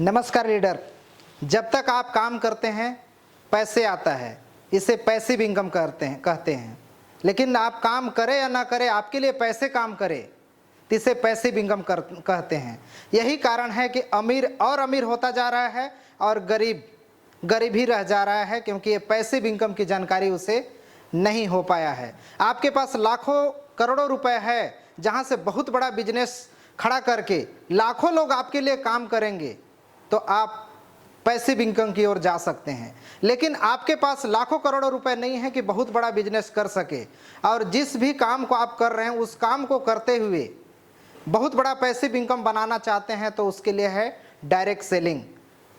नमस्कार लीडर। जब तक आप काम करते हैं पैसे आता है, इसे पैसिव इनकम कहते हैं। लेकिन आप काम करें या ना करें, आपके लिए पैसे काम करें तो इसे पैसिव इनकम कहते हैं। यही कारण है कि अमीर और अमीर होता जा रहा है और गरीब गरीब ही रह जा रहा है, क्योंकि ये पैसिव इनकम की जानकारी उसे नहीं हो पाया है। आपके पास लाखों करोड़ों रुपए है, जहां से बहुत बड़ा बिजनेस खड़ा करके लाखों लोग आपके लिए काम करेंगे तो आप पैसिव इनकम की ओर जा सकते हैं। लेकिन आपके पास लाखों करोड़ों रुपए नहीं है कि बहुत बड़ा बिजनेस कर सके, और जिस भी काम को आप कर रहे हैं उस काम को करते हुए बहुत बड़ा पैसिव इनकम बनाना चाहते हैं, तो उसके लिए है डायरेक्ट सेलिंग।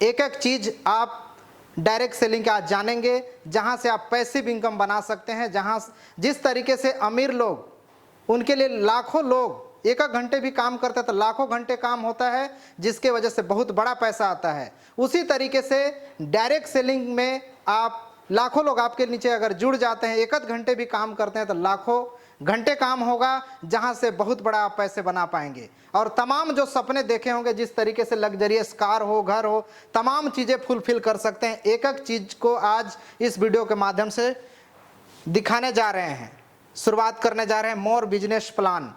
एक एक चीज आप डायरेक्ट सेलिंग का आज जानेंगे, जहां से आप पैसिव इनकम बना सकते हैं। जहां जिस तरीके से अमीर लोग, उनके लिए लाखों लोग एक एक घंटे भी काम करते हैं तो लाखों घंटे काम होता है, जिसके वजह से बहुत बड़ा पैसा आता है। उसी तरीके से डायरेक्ट सेलिंग में आप लाखों लोग आपके नीचे अगर जुड़ जाते हैं, एक एक घंटे भी काम करते हैं तो लाखों घंटे काम होगा, जहां से बहुत बड़ा आप पैसे बना पाएंगे। और तमाम जो सपने देखे होंगे, जिस तरीके से लग्जरियस कार हो, घर हो, तमाम चीजें फुलफिल कर सकते हैं। एक एक चीज को आज इस वीडियो के माध्यम से दिखाने जा रहे हैं। शुरुआत करने जा रहे हैं more business plan,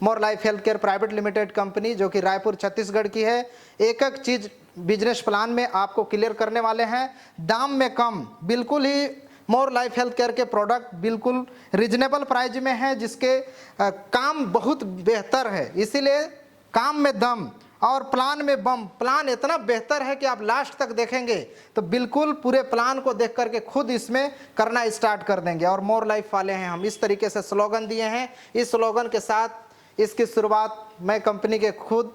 more life health care private limited company, जो कि रायपुर छत्तीसगढ़ की है। एक एक चीज बिजनेस प्लान में आपको क्लियर करने वाले हैं। दाम में कम, बिल्कुल ही मोर लाइफ हेल्थ केयर के प्रोडक्ट बिल्कुल रिजनेबल प्राइस में है, जिसके काम बहुत बेहतर है। इसीलिए काम में दम और प्लान में बम। प्लान इतना बेहतर है कि आप लास्ट तक देखेंगे तो बिल्कुल पूरे प्लान को देख करके खुद इसमें करना स्टार्ट कर देंगे। और मोर लाइफ वाले हैं हम, इस तरीके से स्लोगन दिए हैं। इस स्लोगन के साथ इसकी शुरुआत मैं कंपनी के खुद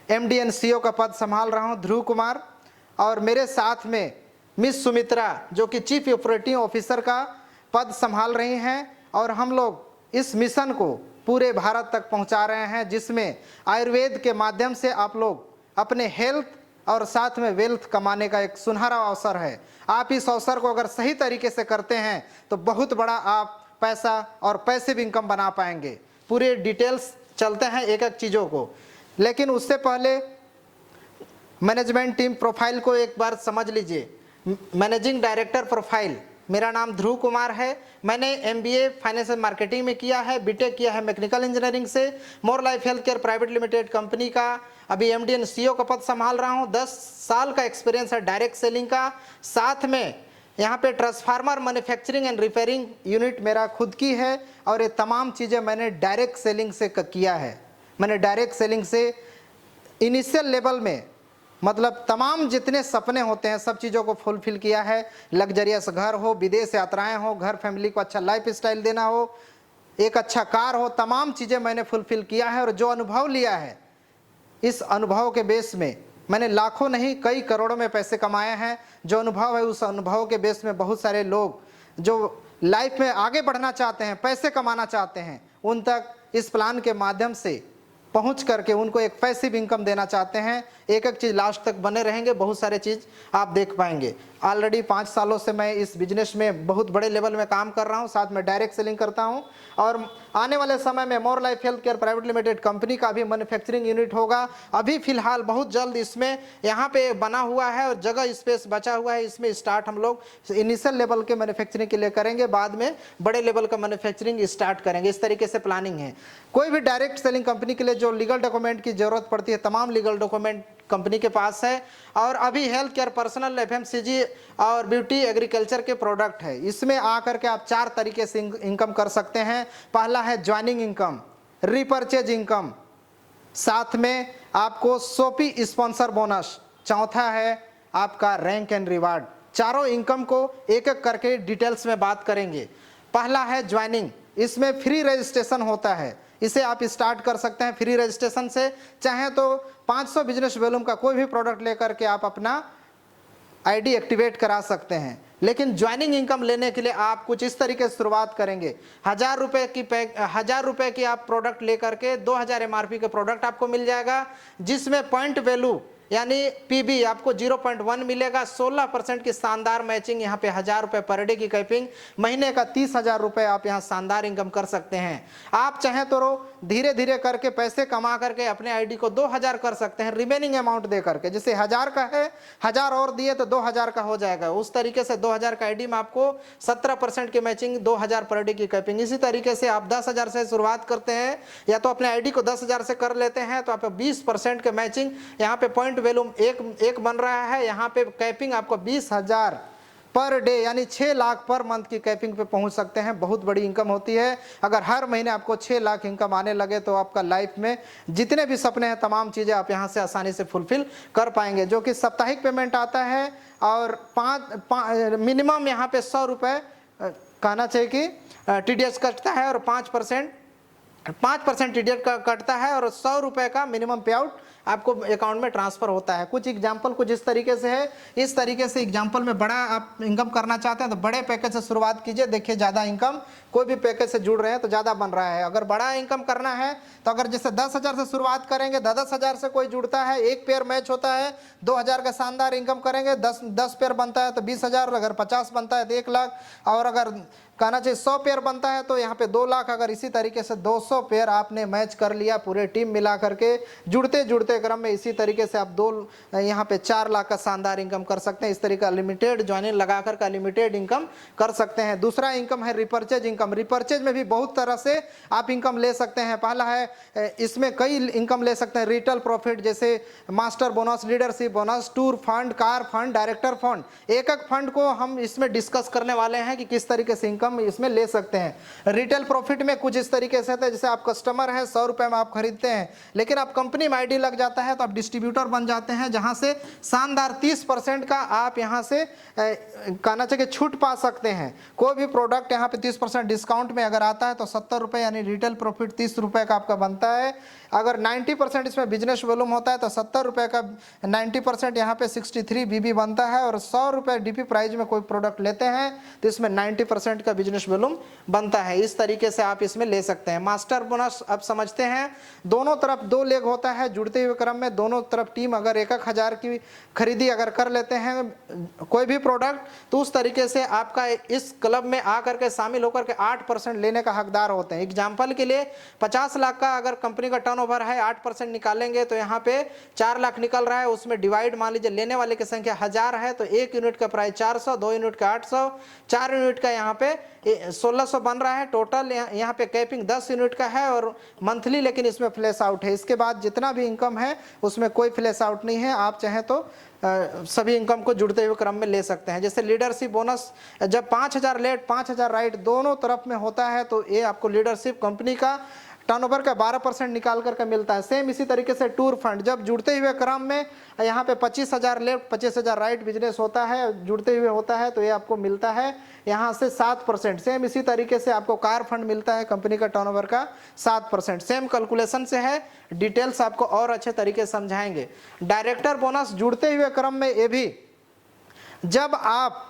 MD एंड CEO का पद संभाल रहा हूं, ध्रुव कुमार, और मेरे साथ में मिस सुमित्रा, जो कि चीफ ऑपरेटिंग ऑफिसर का पद संभाल रही हैं। और हम लोग इस मिशन को पूरे भारत तक पहुंचा रहे हैं, जिसमें आयुर्वेद के माध्यम से आप लोग अपने हेल्थ और साथ में वेल्थ कमाने का एक सुनहरा अवसर है। आप इस अवसर को अगर सही तरीके से करते हैं तो बहुत बड़ा आप पैसा और पैसिव इनकम बना पाएंगे। पूरे डिटेल्स चलते हैं एक एक चीज़ों को, लेकिन उससे पहले मैनेजमेंट टीम प्रोफाइल को एक बार समझ लीजिए। मैनेजिंग डायरेक्टर प्रोफाइल, मेरा नाम ध्रुव कुमार है। मैंने MBA फाइनेंस एंड मार्केटिंग में किया है, BTech किया है मैकेनिकल इंजीनियरिंग से। More life health care private limited company का अभी MD एंड CEO का पद संभाल रहा हूँ। 10 साल का एक्सपीरियंस है डायरेक्ट सेलिंग का। साथ में यहाँ पे transformer manufacturing and repairing unit मेरा खुद की है, और ये तमाम चीज़ें मैंने डायरेक्ट सेलिंग से किया है। मैंने डायरेक्ट सेलिंग से इनिशियल लेवल में, मतलब तमाम जितने सपने होते हैं सब चीज़ों को फुलफिल किया है। लग्जरियस घर हो, विदेश यात्राएं हो, घर फैमिली को अच्छा लाइफ स्टाइल देना हो, एक अच्छा कार हो, तमाम चीज़ें मैंने फुलफिल किया है। और जो अनुभव लिया है, इस अनुभव के बेस में मैंने लाखों नहीं कई करोड़ों में पैसे कमाए हैं। जो अनुभव है, उस अनुभव के बेस में बहुत सारे लोग जो लाइफ में आगे बढ़ना चाहते हैं, पैसे कमाना चाहते हैं, उन तक इस प्लान के माध्यम से पहुंच करके उनको एक पैसिव इनकम देना चाहते हैं। एक एक चीज़ लास्ट तक बने रहेंगे, बहुत सारे चीज़ आप देख पाएंगे। ऑलरेडी 5 सालों से मैं इस बिजनेस में बहुत बड़े लेवल में काम कर रहा हूं, साथ में डायरेक्ट सेलिंग करता हूं। और आने वाले समय में more life health care private limited company का भी मैन्युफैक्चरिंग यूनिट होगा। अभी फिलहाल बहुत जल्द इसमें यहाँ पे बना हुआ है और जगह स्पेस बचा हुआ है। इसमें स्टार्ट हम लोग इनिशियल लेवल के मैन्युफैक्चरिंग के लिए करेंगे, बाद में बड़े लेवल का मैन्युफैक्चरिंग स्टार्ट करेंगे। इस तरीके से प्लानिंग है। कोई भी डायरेक्ट सेलिंग कंपनी के लिए जो लीगल डॉक्यूमेंट की जरूरत पड़ती है, तमाम लीगल डॉक्यूमेंट कंपनी के पास है। और अभी हेल्थ केयर, पर्सनल, FMCG और ब्यूटी एग्रीकल्चर के प्रोडक्ट है। इसमें आकर के आप 4 तरीके से इनकम कर सकते हैं। पहला है ज्वाइनिंग इनकम, रिपर्चेज इनकम, साथ में आपको सोपी स्पॉन्सर बोनस, चौथा है आपका रैंक एंड रिवार्ड। चारों इनकम को एक एक करके डिटेल्स में बात करेंगे। पहला है ज्वाइनिंग, इसमें फ्री रजिस्ट्रेशन होता है। इसे आप स्टार्ट कर सकते हैं फ्री रजिस्ट्रेशन से। चाहे तो 500 बिजनेस वॉल्यूम का कोई भी प्रोडक्ट लेकर के आप अपना ID एक्टिवेट करा सकते हैं। लेकिन ज्वाइनिंग इनकम लेने के लिए आप कुछ इस तरीके से शुरुआत करेंगे। 1000 रुपए की आप प्रोडक्ट लेकर के 2000 MRP के प्रोडक्ट आपको मिल जाएगा, जिसमें पॉइंट वैल्यू यानी पीबी आपको 0.1 मिलेगा। 16% की शानदार मैचिंग, यहाँ पे 1000 रुपये पर डे की कैपिंग, महीने का 30,000 रुपये आप यहाँ शानदार इनकम कर सकते हैं। आप चाहें तो धीरे धीरे करके पैसे कमा करके अपने आईडी को 2000 कर सकते हैं, रिमेनिंग अमाउंट दे करके। जैसे 1000 का है, 1000 और दिए तो 2000 का हो जाएगा। उस तरीके से 2000 का आईडी में आपको 17% की मैचिंग, 2000 पर डे की कैपिंग। इसी तरीके से आप 10,000 से शुरुआत करते हैं या तो अपने आईडी को 10,000 से कर लेते हैं तो आपको 20% के मैचिंग, यहाँ पे पॉइंट वैल्यू एक बन रहा है। यहाँ पे कैपिंग आपको 20,000 पर डे यानी 6 लाख पर मंथ की कैपिंग पे पहुंच सकते हैं। बहुत बड़ी इनकम होती है। अगर हर महीने आपको 6 लाख इनकम आने लगे तो आपका लाइफ में जितने भी सपने हैं तमाम चीज़ें आप यहां से आसानी से फुलफिल कर पाएंगे। जो कि साप्ताहिक पेमेंट आता है और मिनिमम यहाँ पे 100 रुपये कहना चाहिए कि TDS कटता है और 5% TDS का कटता है और 100 रुपये का मिनिमम पे आउट आपको अकाउंट में ट्रांसफर होता है। कुछ एग्जाम्पल कुछ इस तरीके से है। इस तरीके से एग्जाम्पल में बड़ा आप इनकम करना चाहते हैं तो बड़े पैकेज से शुरुआत कीजिए। देखिए ज़्यादा इनकम, कोई भी पैकेज से जुड़ रहे हैं तो ज़्यादा बन रहा है। अगर बड़ा इनकम करना है तो अगर जैसे 10,000 से शुरुआत करेंगे, 10,000 से कोई जुड़ता है, एक पेयर मैच होता है, 2,000 का शानदार इनकम करेंगे, 10 पेयर बनता है तो 20,000, अगर 50 बनता है तो 1 लाख, और अगर कहना चाहिए 100 पेयर बनता है तो यहाँ पे 2 लाख। अगर इसी तरीके से 200 पेयर आपने मैच कर लिया पूरे टीम मिला करके, जुड़ते जुड़ते क्रम में इसी तरीके से आप यहाँ पे 4 लाख का शानदार इनकम कर सकते हैं। इस तरीके का लिमिटेड ज्वाइनिंग लगाकर का लिमिटेड इनकम कर सकते हैं। दूसरा इनकम है रिपर्चेज इनकम। रिपर्चेज में भी बहुत तरह से आप इनकम ले सकते हैं। पहला है इसमें कई इनकम ले सकते हैं। रिटेल प्रॉफिट जैसे master bonus, leadership bonus, tour fund, car fund, director fund, एक एक फंड को हम इसमें डिस्कस करने वाले हैं कि किस तरीके से इनकम इसमें ले सकते हैं। रिटेल प्रॉफिट में कुछ इस तरीके से है, जैसे आप कस्टमर हैं, 100 रुपये में आप खरीदते हैं, लेकिन आप कंपनी में आईडी लग जाता है तो आप डिस्ट्रीब्यूटर बन जाते हैं, जहां से शानदार 30% का आप यहां से कहना चाहिए छूट पा सकते हैं। कोई भी प्रोडक्ट यहां पे 30% डिस्काउंट में अगर आता है तो 70 रुपये यानी रिटेल प्रॉफिट 30 रुपये का आपका बनता है। अगर 90% इसमें बिजनेस वॉल्यूम होता है तो 70 रुपये का 90% यहाँ पे 63 BB बनता है। और 100 रुपये DP प्राइस में कोई प्रोडक्ट लेते हैं तो इसमें 90% का बिजनेस वॉल्यूम बनता है। इस तरीके से आप इसमें ले सकते हैं। मास्टर बोनस अब समझते हैं, दोनों तरफ 2 लेग होता है जुड़ते हुए क्रम में। दोनों तरफ टीम अगर 1,000 की खरीदी अगर कर लेते हैं कोई भी प्रोडक्ट तो उस तरीके से आपका इस क्लब में आकर के शामिल होकर के 8% लेने का हकदार होते हैं। एग्जाम्पल के लिए 50 लाख का अगर कंपनी का टर्नओवर है, 8% निकालेंगे तो यहाँ पे 4 लाख निकल रहा है। उसमें डिवाइड मान लीजिए लेने वाले की संख्या 1000 है तो 1 यूनिट का प्राइस 400, 2 यूनिट का 800, 4 यूनिट का यहाँ पे 1600 बन रहा है। टोटल यहाँ पे कैपिंग 10 यूनिट का है और मंथली, लेकिन इसमें फ्लैश आउट है। इसके बाद जितना भी इनकम है उसमें कोई फ्लैश आउट नहीं है। आप चाहें तो सभी इनकम को जुड़ते हुए क्रम में ले सकते हैं। जैसे लीडरशिप बोनस जब 5000 लेट 5000 राइट दोनों तरफ में होता है तो ये आपको लीडरशिप कंपनी का टर्नओवर का 12% निकाल करके मिलता है। सेम इसी तरीके से टूर फंड जब जुड़ते हुए क्रम में यहाँ पे 25,000 लेफ्ट 25,000 राइट बिजनेस होता है, जुड़ते हुए होता है तो ये आपको मिलता है यहाँ से 7%। सेम इसी तरीके से आपको कार फंड मिलता है कंपनी का टर्नओवर का 7%। सेम कैलकुलेशन से है, डिटेल्स आपको और अच्छे तरीके से समझाएंगे। डायरेक्टर बोनस जुड़ते हुए क्रम में ये भी जब आप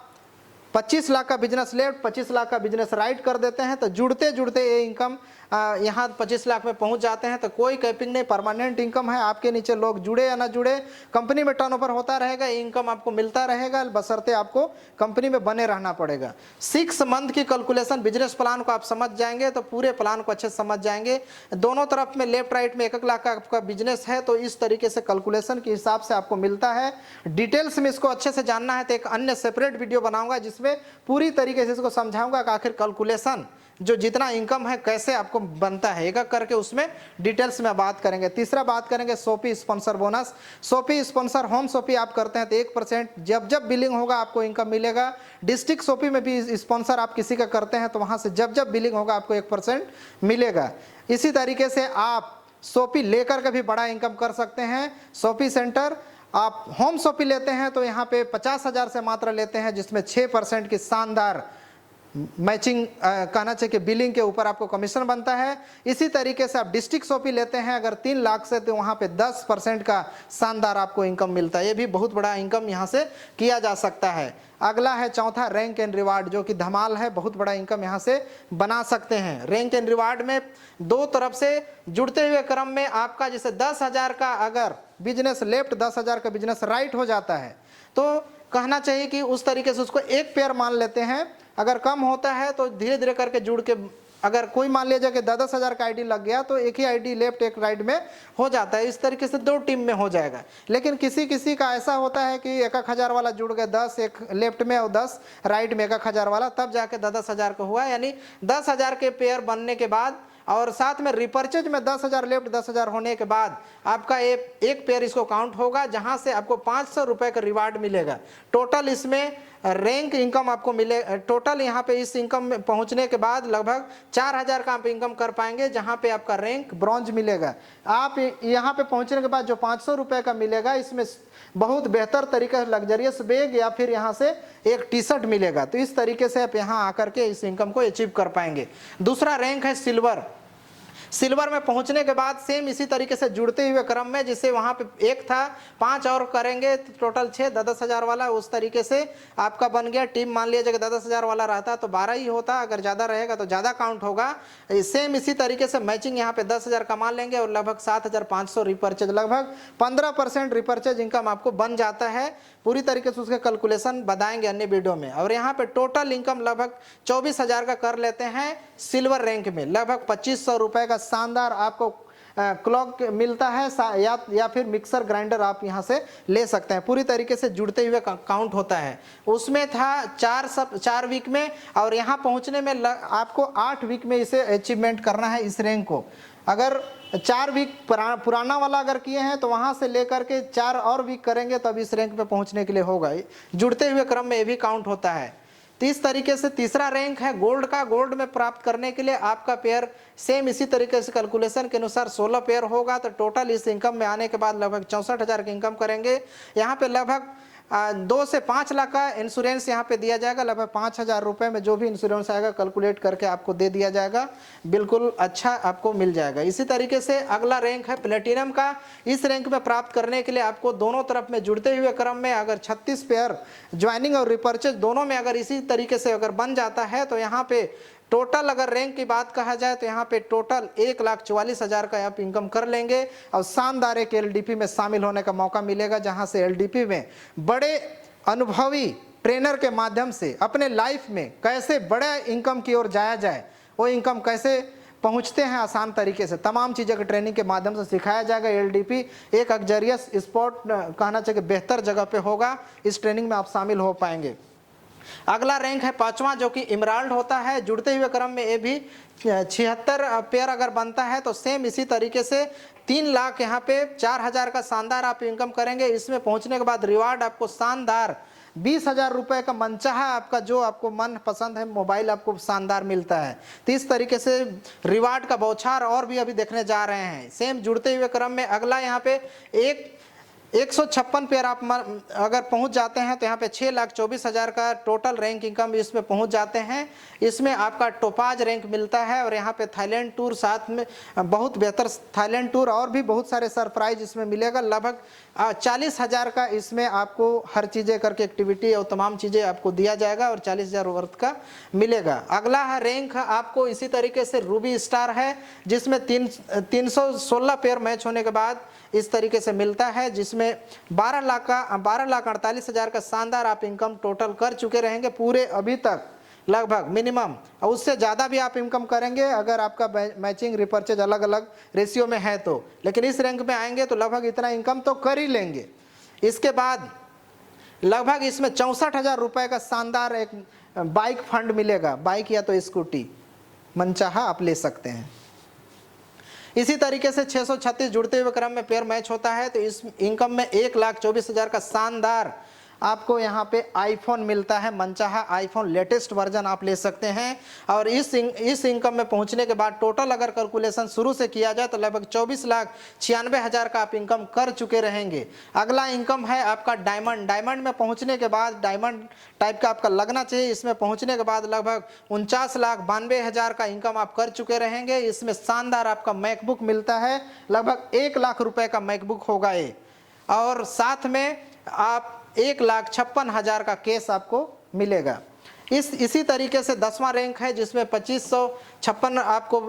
25 लाख का बिजनेस लेफ्ट 25 लाख का बिजनेस राइट कर देते हैं तो जुड़ते जुड़ते ये इनकम यहाँ 25 लाख में पहुंच जाते हैं। तो कोई कैपिंग नहीं, परमानेंट इनकम है। आपके नीचे लोग जुड़े या ना जुड़े, कंपनी में टर्नओवर होता रहेगा, इनकम आपको मिलता रहेगा, बशर्ते आपको कंपनी में बने रहना पड़ेगा। 6 मंथ की कैलकुलेशन बिजनेस प्लान को आप समझ जाएंगे तो पूरे प्लान को अच्छे से समझ जाएंगे। दोनों तरफ में लेफ्ट राइट में 1 लाख का आपका बिजनेस है तो इस तरीके से कैलकुलेशन के हिसाब से आपको मिलता है। डिटेल्स में इसको अच्छे से जानना है तो एक अन्य सेपरेट वीडियो बनाऊंगा जिसमें पूरी तरीके से इसको समझाऊंगा कि आखिर कैलकुलेशन जो जितना इनकम है कैसे आपको बनता है, एक एक करके उसमें डिटेल्स में बात करेंगे। तीसरा बात करेंगे शॉपी स्पॉन्सर बोनस। शॉपी स्पॉन्सर होम शॉपी आप करते हैं तो 1% जब जब बिलिंग होगा आपको इनकम मिलेगा। डिस्ट्रिक्ट शॉपी में भी स्पॉन्सर आप किसी का करते हैं तो वहां से जब जब बिलिंग होगा आपको 1% मिलेगा। इसी तरीके से आप शॉपी लेकर के भी बड़ा इनकम कर सकते हैं। शॉपी सेंटर आप होम शॉपी लेते हैं तो यहाँ पे 50,000 से मात्र लेते हैं जिसमें 6% की शानदार मैचिंग कहना चाहिए कि बिलिंग के ऊपर आपको कमीशन बनता है। इसी तरीके से आप डिस्ट्रिक्ट शॉपी लेते हैं अगर 3 लाख से, तो वहाँ पे 10% का शानदार आपको इनकम मिलता है। ये भी बहुत बड़ा इनकम यहाँ से किया जा सकता है। अगला है चौथा रैंक एंड रिवार्ड, जो कि धमाल है, बहुत बड़ा इनकम यहाँ से बना सकते हैं। रैंक एंड रिवार्ड में दो तरफ से जुड़ते हुए क्रम में आपका जैसे 10,000 का अगर बिजनेस लेफ्ट, 10,000 का बिजनेस राइट हो जाता है, तो कहना चाहिए कि उस तरीके से उसको एक पेयर मान लेते हैं। अगर कम होता है तो धीरे धीरे करके जुड़ के, अगर कोई मान लीजिए कि 10,000 का आईडी लग गया, तो एक ही आईडी लेफ्ट एक राइट में हो जाता है। इस तरीके से 2 टीम में हो जाएगा। लेकिन किसी किसी का ऐसा होता है कि 1,000 वाला जुड़ गए, 10 एक लेफ्ट में और 10 राइट में, 1,000 वाला, तब जाके 10,000 का हुआ। यानी 10,000 के पेयर बनने के बाद और साथ में रिपर्चेज में 10,000 लेफ्ट 10,000 होने के बाद आपका एक पेयर इसको काउंट होगा, जहां से आपको 500 रुपए का रिवार्ड मिलेगा। टोटल इसमें रैंक इनकम आपको मिले, टोटल यहाँ पे इस इनकम में पहुंचने के बाद लगभग 4,000 का आप इनकम कर पाएंगे, जहां पे आपका रैंक ब्रॉन्ज मिलेगा। आप यहाँ पे पहुंचने के बाद जो 500 रुपए का मिलेगा, इसमें बहुत बेहतर तरीका से लग्जरियस बैग या फिर यहाँ से एक टी शर्ट मिलेगा। तो इस तरीके से आप यहाँ आकर के इस इनकम को अचीव कर पाएंगे। दूसरा रैंक है सिल्वर। सिल्वर में पहुंचने के बाद सेम इसी तरीके से जुड़ते हुए क्रम में, जिससे वहां पे एक था, 5 और करेंगे तो टोटल 6, 10,000 वाला, उस तरीके से आपका बन गया। टीम मान लिया जाएगा 10,000 वाला रहता तो 12 ही होता, अगर ज़्यादा रहेगा तो ज़्यादा काउंट होगा। सेम इसी तरीके से मैचिंग यहाँ पे 10,000 कमा लेंगे और लगभग 7,500 रिपर्चेज, लगभग 15% रिपर्चेज इनकम आपको बन जाता है। पूरी तरीके से उसके कैलकुलेशन बताएंगे अन्य वीडियो में। और यहाँ पे टोटल इनकम लगभग 24,000 का कर लेते हैं सिल्वर रैंक में। लगभग 2,500 रुपए का शानदार आपको क्लॉक मिलता है, या फिर मिक्सर ग्राइंडर आप यहाँ से ले सकते हैं। पूरी तरीके से जुड़ते हुए काउंट होता है। उसमें था 4 वीक में, और यहाँ पहुँचने में आपको 8 वीक में इसे अचीवमेंट करना है इस रैंक को। अगर 4 वीक पुराना वाला अगर किए हैं तो वहाँ से लेकर के 4 और वीक करेंगे तब इस रैंक पे पहुँचने के लिए होगा। जुड़ते हुए क्रम में ये भी काउंट होता है। तो इस तरीके से तीसरा रैंक है गोल्ड का। गोल्ड में प्राप्त करने के लिए आपका पेयर सेम इसी तरीके से कैलकुलेशन के अनुसार 16 पेयर होगा। तो टोटल इस इनकम में आने के बाद लगभग 64,000 की इनकम करेंगे। यहाँ पे लगभग 2 से 5 लाख का इंश्योरेंस यहाँ पे दिया जाएगा। लगभग 5,000 रुपये में जो भी इंश्योरेंस आएगा कैलकुलेट करके आपको दे दिया जाएगा, बिल्कुल अच्छा आपको मिल जाएगा। इसी तरीके से अगला रैंक है प्लेटिनम का। इस रैंक में प्राप्त करने के लिए आपको दोनों तरफ में जुड़ते हुए क्रम में अगर 36 पेयर ज्वाइनिंग और रिपर्चेज दोनों में अगर इसी तरीके से अगर बन जाता है, तो यहाँ पे टोटल अगर रैंक की बात कहा जाए तो यहाँ पे टोटल 1,44,000 का आप इनकम कर लेंगे। और शानदार एक एलडीपी में शामिल होने का मौका मिलेगा, जहाँ से एलडीपी में बड़े अनुभवी ट्रेनर के माध्यम से अपने लाइफ में कैसे बड़े इनकम की ओर जाया जाए, वो इनकम कैसे पहुंचते हैं आसान तरीके से, तमाम चीज़ों की ट्रेनिंग के माध्यम से सिखाया जाएगा। एलडीपी एक लग्जरियस स्पॉट कहना चाहिए बेहतर जगह पे होगा। इस ट्रेनिंग में आप शामिल हो पाएंगे। अगला रैंक है 5वां, जो कि इमराल्ड होता है। जुड़ते हुए क्रम में ये भी 76 पेयर अगर बनता है तो सेम इसी तरीके से 3 लाख यहाँ पे 4,000 का शानदार आप इनकम करेंगे। इसमें पहुंचने के बाद रिवार्ड आपको शानदार 20,000 रुपये का मनचाहा आपका जो आपको मन पसंद है मोबाइल आपको शानदार मिलता है। तो इस तरीके से रिवार्ड का बौछार और भी अभी देखने जा रहे हैं। सेम जुड़ते हुए क्रम में अगला यहाँ पे 156 पेयर आप अगर पहुंच जाते हैं तो यहाँ पे 6,24,000 का टोटल रैंक इनकम इसमें पहुंच जाते हैं। इसमें आपका टोपाज रैंक मिलता है और यहाँ पे थाईलैंड टूर साथ में बहुत बेहतर थाईलैंड टूर और भी बहुत सारे सरप्राइज इसमें मिलेगा। लगभग 40,000 का इसमें आपको हर चीज़ें करके एक्टिविटी और तमाम चीज़ें आपको दिया जाएगा और 40,000 वर्थ का मिलेगा। अगला है रैंक आपको इसी तरीके से रूबी स्टार है, जिसमें 316 पेयर मैच होने के बाद इस तरीके से मिलता है, जिसमें 12,48,000 का शानदार आप इनकम टोटल कर चुके रहेंगे पूरे अभी तक लगभग मिनिमम, और उससे ज़्यादा भी आप इनकम करेंगे अगर आपका मैचिंग रिपर्चेज अलग अलग रेशियो में है तो। लेकिन इस रैंक में आएंगे तो लगभग इतना इनकम तो कर ही लेंगे। इसके बाद लगभग इसमें 64,000 रुपये का शानदार एक बाइक फंड मिलेगा। बाइक या तो स्कूटी मनचाहा आप ले सकते हैं। इसी तरीके से 636 जुड़ते हुए क्रम में पेयर मैच होता है तो इस इनकम में 1,24,000 का शानदार आपको यहाँ पे आईफोन मिलता है, मनचाहा आईफोन लेटेस्ट वर्जन आप ले सकते हैं। और इस इनकम में पहुँचने के बाद टोटल अगर कैलकुलेशन शुरू से किया जाए तो लगभग 24,96,000 का आप इनकम कर चुके रहेंगे। अगला इनकम है आपका डायमंड। डायमंड में पहुँचने के बाद डायमंड टाइप का आपका लगना चाहिए। इसमें पहुँचने के बाद लगभग 49,92,000 का इनकम आप कर चुके रहेंगे। इसमें शानदार आपका मैकबुक मिलता है, लगभग 1 लाख रुपए का मैकबुक होगा ये, और साथ में आप 1,56,000 का केस आपको मिलेगा। इसी तरीके से 10वां रैंक है जिसमें 2556 आपको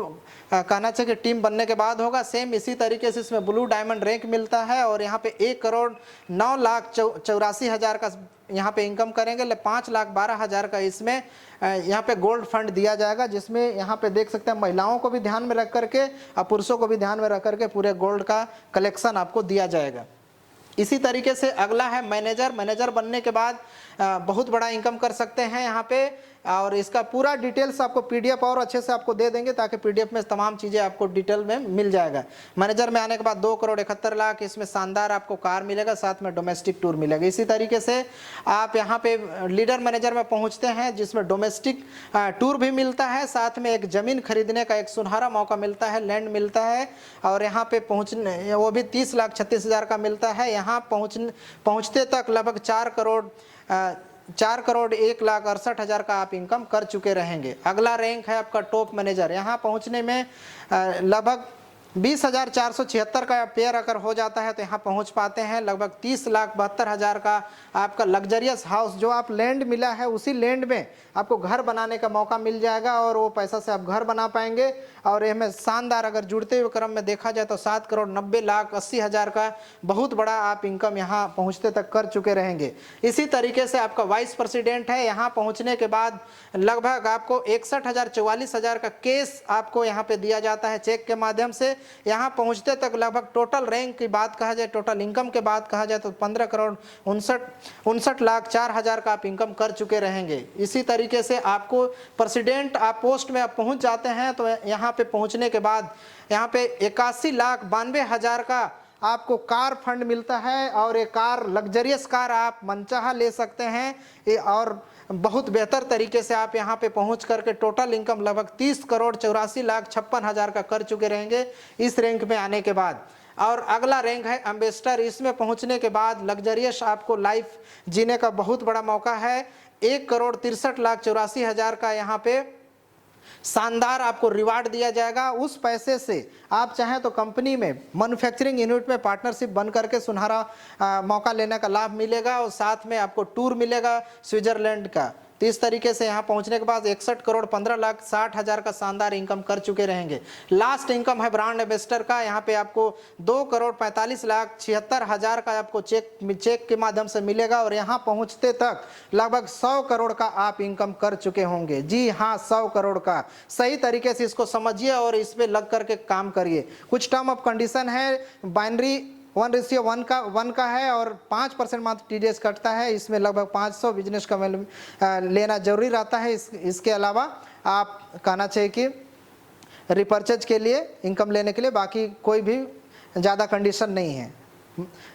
कहना चाहिए कि टीम बनने के बाद होगा। सेम इसी तरीके से इसमें ब्लू डायमंड रैंक मिलता है और यहाँ पे 1,09,84,000 का यहाँ पे इनकम करेंगे। 5,12,000 का इसमें यहाँ पे गोल्ड फंड दिया जाएगा, जिसमें यहाँ पे देख सकते हैं महिलाओं को भी ध्यान में रख करके और पुरुषों को भी ध्यान में रख करके पूरे गोल्ड का कलेक्शन आपको दिया जाएगा। इसी तरीके से अगला है मैनेजर। मैनेजर बनने के बाद बहुत बड़ा इनकम कर सकते हैं यहाँ पे, और इसका पूरा डिटेल्स आपको पीडीएफ और अच्छे से आपको दे देंगे ताकि पीडीएफ में तमाम चीज़ें आपको डिटेल में मिल जाएगा। मैनेजर में आने के बाद 2,71,00,000 इसमें शानदार आपको कार मिलेगा, साथ में डोमेस्टिक टूर मिलेगा। इसी तरीके से आप यहाँ पे लीडर मैनेजर में पहुँचते हैं जिसमें डोमेस्टिक टूर भी मिलता है, साथ में एक ज़मीन खरीदने का एक सुनहरा मौका मिलता है, लैंड मिलता है, और यहाँ पे पहुँचने वो भी 30,36,000 का मिलता है। यहाँ पहुँचते तक लगभग 4,01,68,000 का आप इनकम कर चुके रहेंगे। अगला रैंक है आपका टॉप मैनेजर। यहाँ पहुँचने में लगभग 20,476 का पेयर अगर हो जाता है तो यहाँ पहुँच पाते हैं। लगभग 30,72,000 का आपका लग्जरियस हाउस, जो आप लैंड मिला है उसी लैंड में आपको घर बनाने का मौका मिल जाएगा और वो पैसा से आप घर बना पाएंगे। और इसमें शानदार अगर जुड़ते हुए क्रम में देखा जाए तो 7,90,80,000 का बहुत बड़ा आप इनकम यहाँ पहुँचते तक कर चुके रहेंगे। इसी तरीके से आपका वाइस प्रेसिडेंट है। यहाँ पहुँचने के बाद लगभग आपको 61,000-44,000 का केस आपको यहाँ पे दिया जाता है चेक के माध्यम से। यहाँ पहुँचते तक लगभग टोटल रैंक की बात कहा जाए, टोटल इनकम के बात कहा जाए तो 15,59,04,000 का आप इनकम कर चुके रहेंगे। इसी तरीके से आपको प्रेसिडेंट आप पोस्ट में आप पहुँच जाते हैं तो यहाँ पे पहुँचने के बाद यहाँ पे 81,92,000 का आपको कार फंड मिलता है, और एक कार लग्जरियस कार आप मनचाहा ले सकते हैं। और बहुत बेहतर तरीके से आप यहाँ पे पहुँच करके टोटल इनकम लगभग 30,84,56,000 का कर चुके रहेंगे इस रैंक में आने के बाद। और अगला रैंक है एम्बेसडर। इसमें पहुँचने के बाद लग्जरियस आपको लाइफ जीने का बहुत बड़ा मौका है। 1,63,84,000 का यहाँ पे शानदार आपको रिवार्ड दिया जाएगा। उस पैसे से आप चाहें तो कंपनी में मैन्युफैक्चरिंग यूनिट में पार्टनरशिप बन करके सुनहरा मौका लेने का लाभ मिलेगा, और साथ में आपको टूर मिलेगा स्विट्जरलैंड का। तो इस तरीके से यहाँ पहुँचने के बाद 61,15,60,000 का शानदार इनकम कर चुके रहेंगे। लास्ट इनकम है ब्रांड एम्बेसडर का। यहाँ पे आपको 2,45,76,000 का आपको चेक के माध्यम से मिलेगा, और यहाँ पहुँचते तक लगभग 100 करोड़ का आप इनकम कर चुके होंगे। जी हाँ, 100 करोड़ का। सही तरीके से इसको समझिए और इस पर लग करके काम करिए। कुछ टर्म ऑफ कंडीशन है, बाइनरी 1:1 का है, और 5% मात्र टीडीएस कटता है। इसमें लगभग 500 बिजनेस का लेना जरूरी रहता है। इसके अलावा आप कहना चाहिए कि रिपर्चेज के लिए, इनकम लेने के लिए बाकी कोई भी ज़्यादा कंडीशन नहीं है।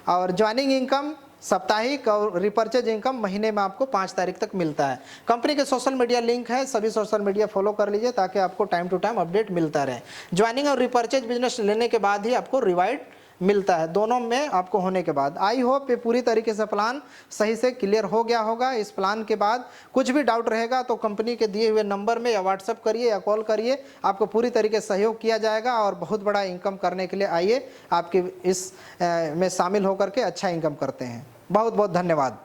और ज्वाइनिंग इनकम साप्ताहिक और रिपर्चेज इनकम महीने में आपको 5 तारीख तक मिलता है। कंपनी के सोशल मीडिया लिंक है, सभी सोशल मीडिया फॉलो कर लीजिए ताकि आपको टाइम टू टाइम अपडेट मिलता रहे। ज्वाइनिंग और रिपर्चेज बिजनेस लेने के बाद ही आपको रिवाइड मिलता है, दोनों में आपको होने के बाद। आई होप ये पूरी तरीके से प्लान सही से क्लियर हो गया होगा। इस प्लान के बाद कुछ भी डाउट रहेगा तो कंपनी के दिए हुए नंबर में या व्हाट्सअप करिए या कॉल करिए, आपको पूरी तरीके से सहयोग किया जाएगा। और बहुत बड़ा इनकम करने के लिए आइए, आपके इस में शामिल होकर के अच्छा इनकम करते हैं। बहुत बहुत धन्यवाद।